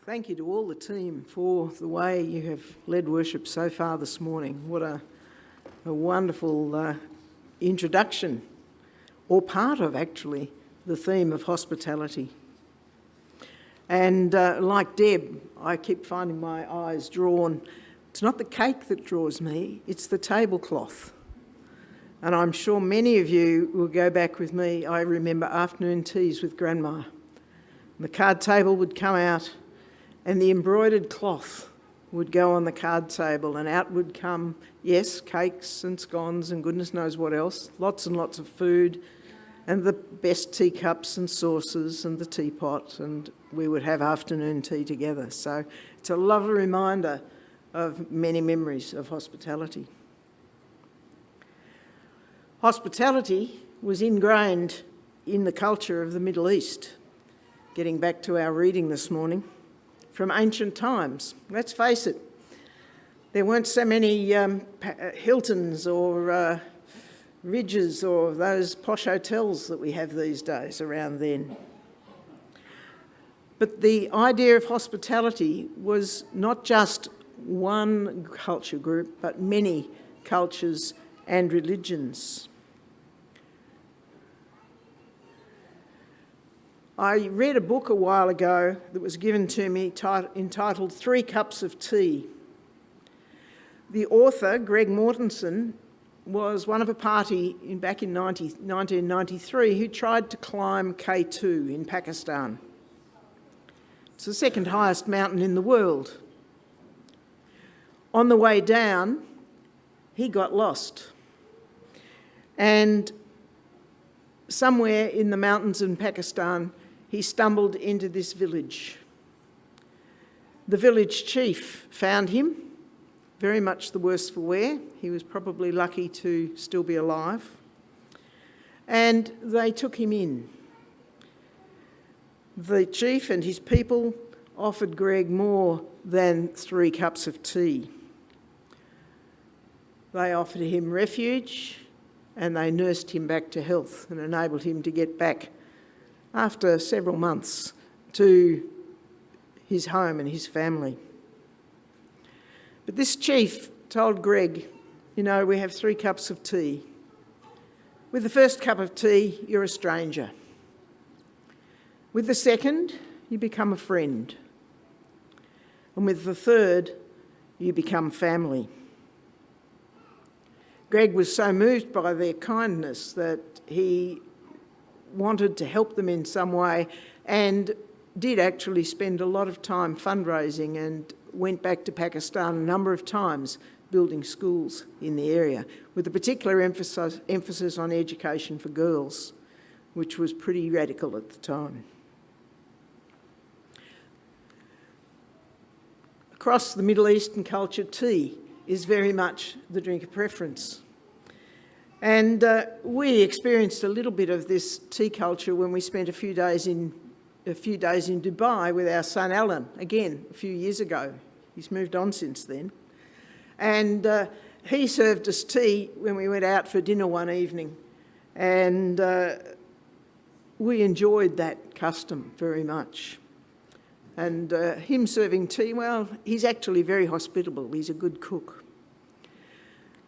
Thank you to all the team for the way you have led worship so far this morning. What a wonderful introduction, or part of actually, the theme of hospitality. And like Deb, I keep finding my eyes drawn. It's not the cake that draws me, it's the tablecloth. And I'm sure many of you will go back with me. I remember afternoon teas with Grandma. The card table would come out and the embroidered cloth would go on the card table, and out would come, yes, cakes and scones and goodness knows what else, lots and lots of food, and the best teacups and saucers and the teapot, and we would have afternoon tea together. So it's a lovely reminder of many memories of hospitality. Hospitality was ingrained in the culture of the Middle East. Getting back to our reading this morning, from ancient times. Let's face it, there weren't so many Hiltons or Ridges or those posh hotels that we have these days around then. But the idea of hospitality was not just one culture group, but many cultures and religions. I read a book a while ago that was given to me entitled 3 Cups of Tea. The author, Greg Mortensen, was one of a party back in 1993 who tried to climb K2 in Pakistan. It's the second highest mountain in the world. On the way down, he got lost. And somewhere in the mountains in Pakistan, he stumbled into this village. The village chief found him, very much the worse for wear. He was probably lucky to still be alive. And they took him in. The chief and his people offered Greg more than 3 cups of tea. They offered him refuge, and they nursed him back to health and enabled him to get back after several months to his home and his family. But this chief told Greg, you know, we have 3 cups of tea. With the first cup of tea, you're a stranger. With the second, you become a friend. And with the third, you become family. Greg was so moved by their kindness that he wanted to help them in some way and did actually spend a lot of time fundraising and went back to Pakistan a number of times building schools in the area, with a particular emphasis on education for girls, which was pretty radical at the time. Across the Middle Eastern culture, tea is very much the drink of preference. And we experienced a little bit of this tea culture when we spent a few days in Dubai with our son Alan, again, a few years ago. He's moved on since then. And he served us tea when we went out for dinner one evening. And we enjoyed that custom very much. And him serving tea, well, he's actually very hospitable. He's a good cook.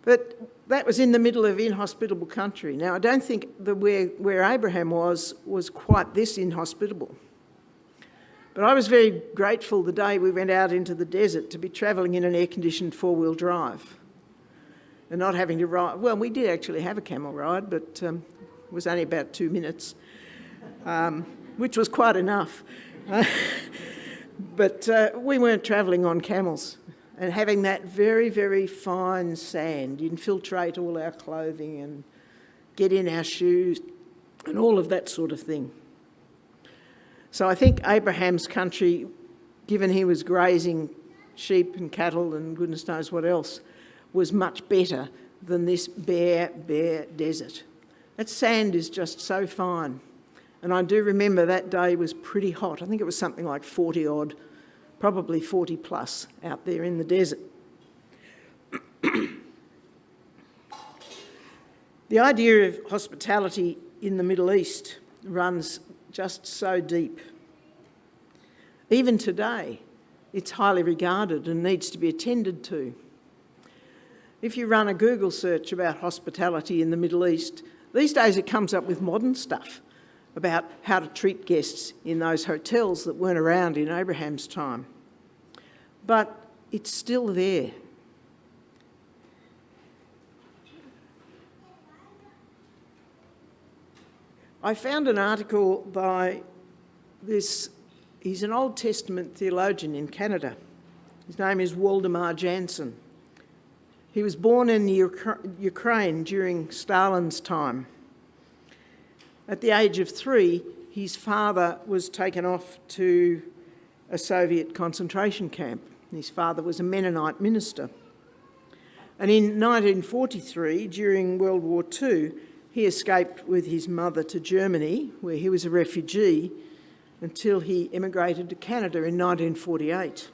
But that was in the middle of inhospitable country. Now, I don't think that where Abraham was quite this inhospitable. But I was very grateful the day we went out into the desert to be travelling in an air-conditioned 4-wheel drive and not having to ride. Well, we did actually have a camel ride, but it was only about 2 minutes, which was quite enough. But we weren't travelling on camels. And having that very, very fine sand infiltrate all our clothing and get in our shoes and all of that sort of thing. So I think Abraham's country, given he was grazing sheep and cattle and goodness knows what else, was much better than this bare desert. That sand is just so fine. And I do remember that day was pretty hot. I think it was something like 40 odd. Probably 40 plus out there in the desert. The idea of hospitality in the Middle East runs just so deep. Even today, it's highly regarded and needs to be attended to. If you run a Google search about hospitality in the Middle East, these days it comes up with modern stuff about how to treat guests in those hotels that weren't around in Abraham's time. But it's still there. I found an article by he's an Old Testament theologian in Canada. His name is Waldemar Jansen. He was born in Ukraine during Stalin's time. At the age of 3, his father was taken off to a Soviet concentration camp. His father was a Mennonite minister. And in 1943, during World War II, he escaped with his mother to Germany, where he was a refugee, until he immigrated to Canada in 1948.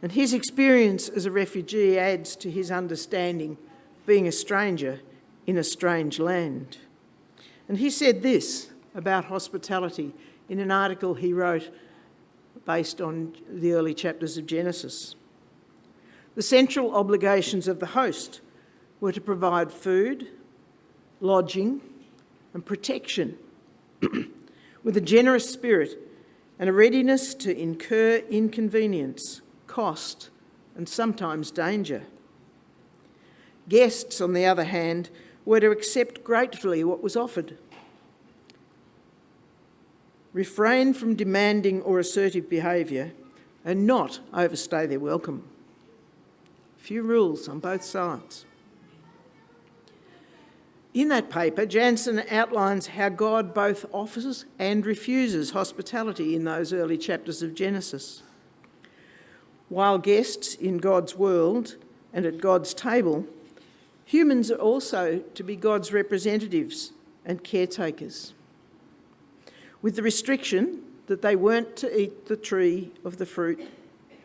And his experience as a refugee adds to his understanding being a stranger in a strange land. And he said this about hospitality in an article he wrote based on the early chapters of Genesis. The central obligations of the host were to provide food, lodging, and protection with a generous spirit and a readiness to incur inconvenience, cost, and sometimes danger. Guests, on the other hand, were to accept gratefully what was offered, refrain from demanding or assertive behaviour, and not overstay their welcome. Few rules on both sides. In that paper, Jansen outlines how God both offers and refuses hospitality in those early chapters of Genesis. While guests in God's world and at God's table, humans are also to be God's representatives and caretakers, with the restriction that they weren't to eat the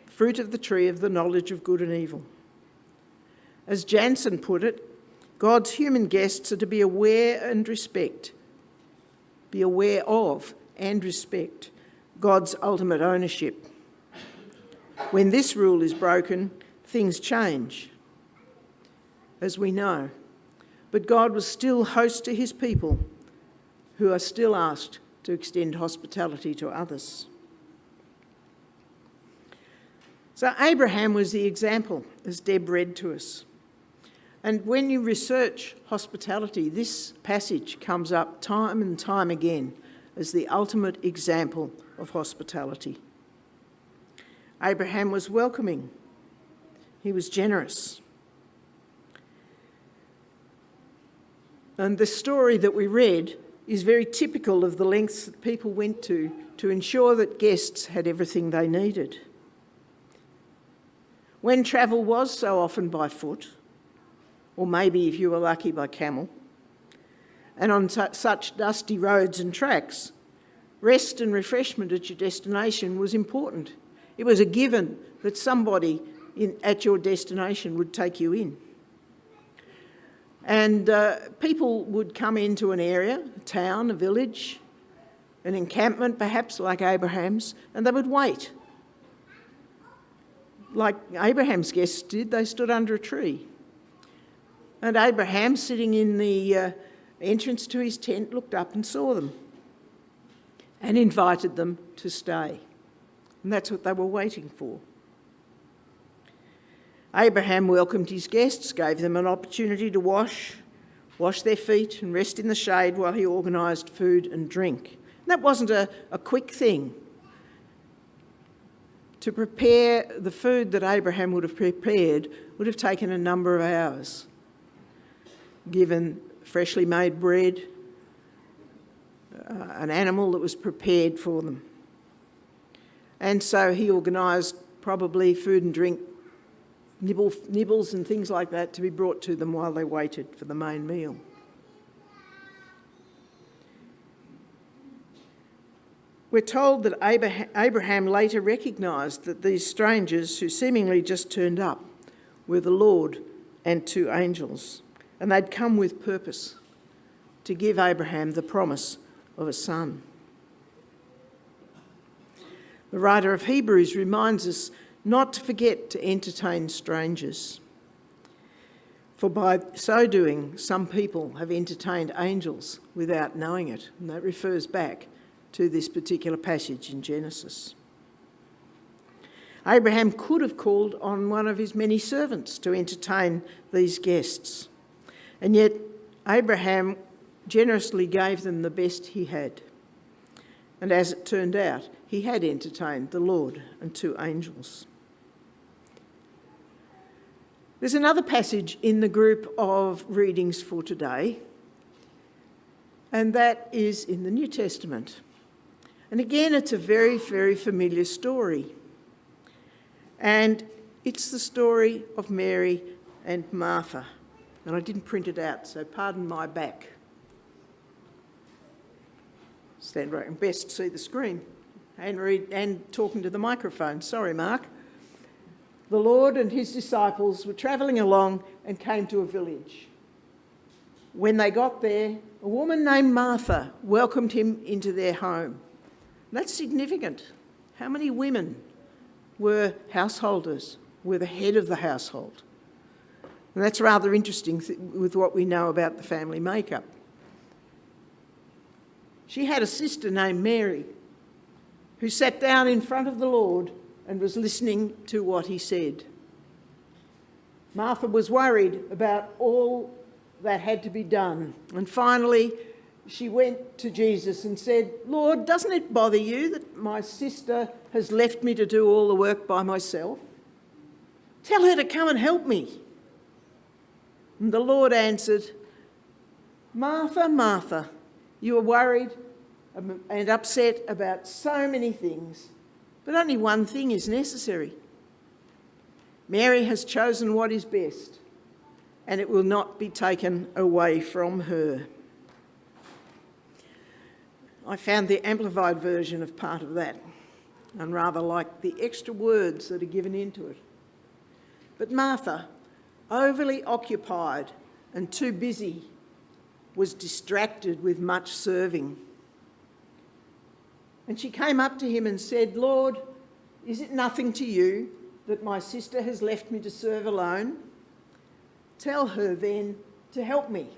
fruit of the tree of the knowledge of good and evil. As Jansen put it, God's human guests are to be aware of and respect God's ultimate ownership. When this rule is broken, things change, as we know. But God was still host to his people, who are still asked to extend hospitality to others. So Abraham was the example, as Deb read to us. And when you research hospitality, this passage comes up time and time again as the ultimate example of hospitality. Abraham was welcoming. He was generous. And the story that we read is very typical of the lengths that people went to ensure that guests had everything they needed. When travel was so often by foot, or maybe if you were lucky by camel, and on such dusty roads and tracks, rest and refreshment at your destination was important. It was a given that somebody at your destination would take you in. And people would come into an area, a town, a village, an encampment perhaps like Abraham's, and they would wait. Like Abraham's guests did, they stood under a tree. And Abraham, sitting in the entrance to his tent, looked up and saw them and invited them to stay. And that's what they were waiting for. Abraham welcomed his guests, gave them an opportunity to wash their feet and rest in the shade while he organised food and drink. And that wasn't a quick thing. To prepare the food that Abraham would have prepared would have taken a number of hours, given freshly made bread, an animal that was prepared for them. And so he organised probably food and drink, nibbles and things like that to be brought to them while they waited for the main meal. We're told that Abraham later recognised that these strangers who seemingly just turned up were the Lord and 2 angels, and they'd come with purpose to give Abraham the promise of a son. The writer of Hebrews reminds us not to forget to entertain strangers. For by so doing, some people have entertained angels without knowing it. And that refers back to this particular passage in Genesis. Abraham could have called on one of his many servants to entertain these guests. And yet Abraham generously gave them the best he had. And as it turned out, he had entertained the Lord and 2 angels. There's another passage in the group of readings for today, and that is in the New Testament. And again, it's a very, very familiar story. And it's the story of Mary and Martha. And I didn't print it out, so pardon my back. Stand right and best see the screen and read and talking to the microphone. Sorry, Mark. The Lord and his disciples were travelling along and came to a village. When they got there, a woman named Martha welcomed him into their home. That's significant. How many women were householders, were the head of the household? And that's rather interesting with what we know about the family makeup. She had a sister named Mary who sat down in front of the Lord and was listening to what he said. Martha was worried about all that had to be done. And finally, she went to Jesus and said, "Lord, doesn't it bother you that my sister has left me to do all the work by myself? Tell her to come and help me." And the Lord answered, "Martha, Martha, you are worried and upset about so many things, but only one thing is necessary. Mary has chosen what is best, and it will not be taken away from her." I found the amplified version of part of that, and rather like the extra words that are given into it. But Martha, overly occupied and too busy, was distracted with much serving. And she came up to him and said, "Lord, is it nothing to you that my sister has left me to serve alone? Tell her then to help me,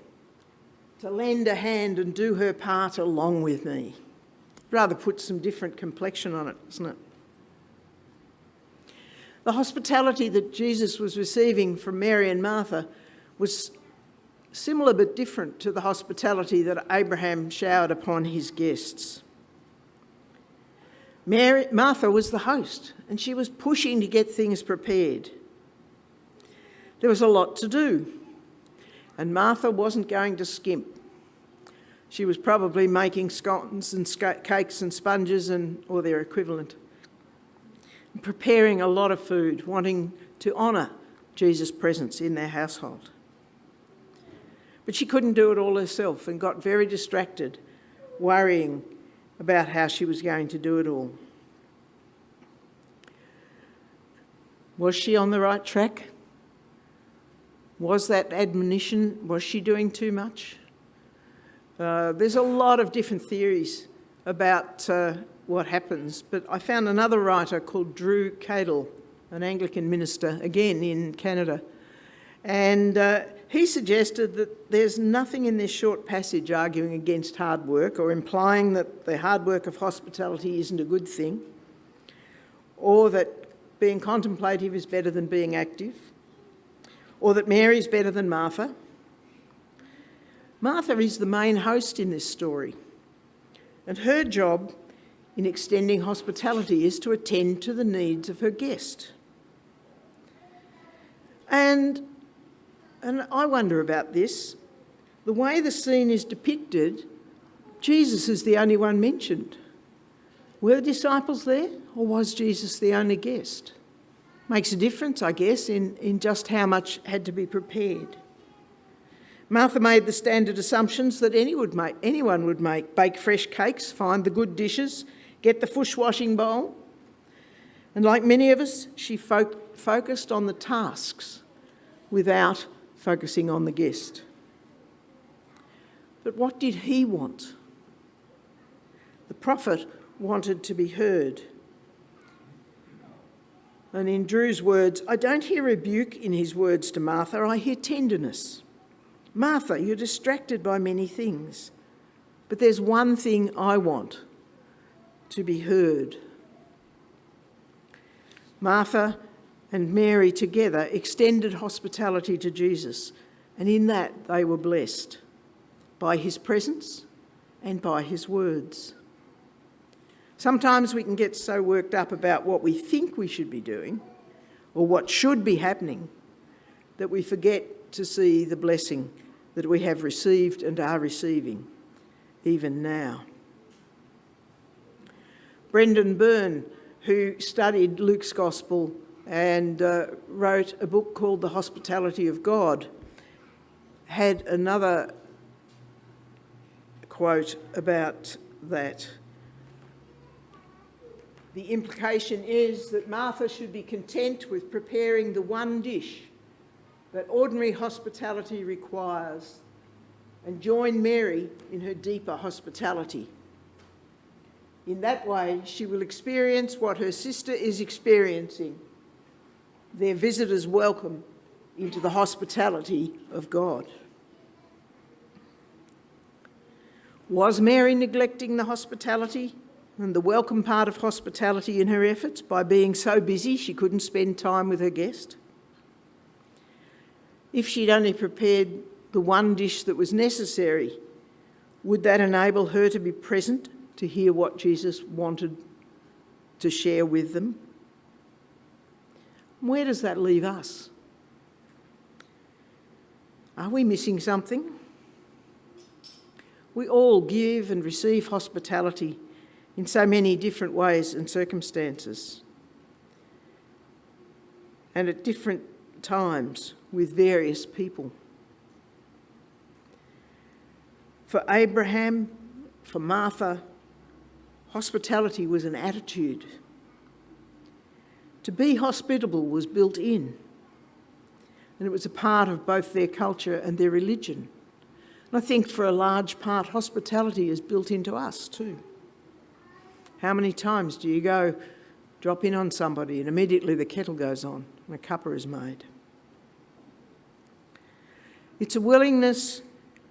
to lend a hand and do her part along with me." Rather put some different complexion on it, doesn't it? The hospitality that Jesus was receiving from Mary and Martha was similar but different to the hospitality that Abraham showered upon his guests. Martha was the host, and she was pushing to get things prepared. There was a lot to do, and Martha wasn't going to skimp. She was probably making scones and cakes and sponges or their equivalent, and preparing a lot of food, wanting to honour Jesus' presence in their household. But she couldn't do it all herself and got very distracted, worrying about how she was going to do it all. Was she on the right track? Was that admonition, was she doing too much? There's a lot of different theories about what happens, but I found another writer called Drew Cadle, an Anglican minister, again in Canada, and he suggested that there's nothing in this short passage arguing against hard work or implying that the hard work of hospitality isn't a good thing, or that being contemplative is better than being active, or that Mary's better than Martha. Martha is the main host in this story, and her job in extending hospitality is to attend to the needs of her guest. And I wonder about this. The way the scene is depicted, Jesus is the only one mentioned. Were the disciples there, or was Jesus the only guest? Makes a difference, I guess, in just how much had to be prepared. Martha made the standard assumptions that anyone would make. Bake fresh cakes, find the good dishes, get the bush washing bowl. And like many of us, she focused on the tasks without focusing on the guest. But what did he want? The prophet wanted to be heard. And in Drew's words, I don't hear rebuke in his words to Martha, I hear tenderness. Martha, you're distracted by many things, but there's one thing I want, to be heard. Martha and Mary together extended hospitality to Jesus, and in that they were blessed by his presence and by his words. Sometimes we can get so worked up about what we think we should be doing or what should be happening that we forget to see the blessing that we have received and are receiving even now. Brendan Byrne, who studied Luke's Gospel and wrote a book called The Hospitality of God, had another quote about that. The implication is that Martha should be content with preparing the one dish that ordinary hospitality requires and join Mary in her deeper hospitality. In that way, she will experience what her sister is experiencing, their visitors' welcome into the hospitality of God. Was Mary neglecting the hospitality and the welcome part of hospitality in her efforts by being so busy she couldn't spend time with her guest? If she'd only prepared the one dish that was necessary, would that enable her to be present to hear what Jesus wanted to share with them? Where does that leave us? Are we missing something? We all give and receive hospitality in so many different ways and circumstances, and at different times with various people. For Abraham, for Martha, hospitality was an attitude. To be hospitable was built in, and it was a part of both their culture and their religion. And I think for a large part, hospitality is built into us too. How many times do you go drop in on somebody and immediately the kettle goes on and a cuppa is made? It's a willingness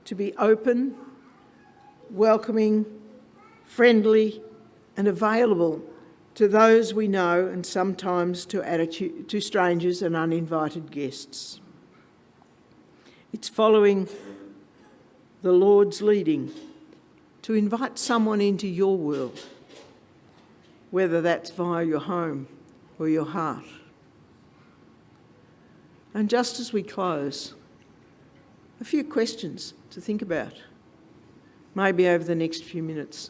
to be open, welcoming, friendly and available to those we know and sometimes to strangers and uninvited guests. It's following the Lord's leading to invite someone into your world, whether that's via your home or your heart. And just as we close, a few questions to think about, maybe over the next few minutes,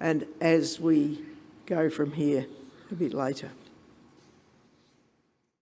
and as we go from here a bit later.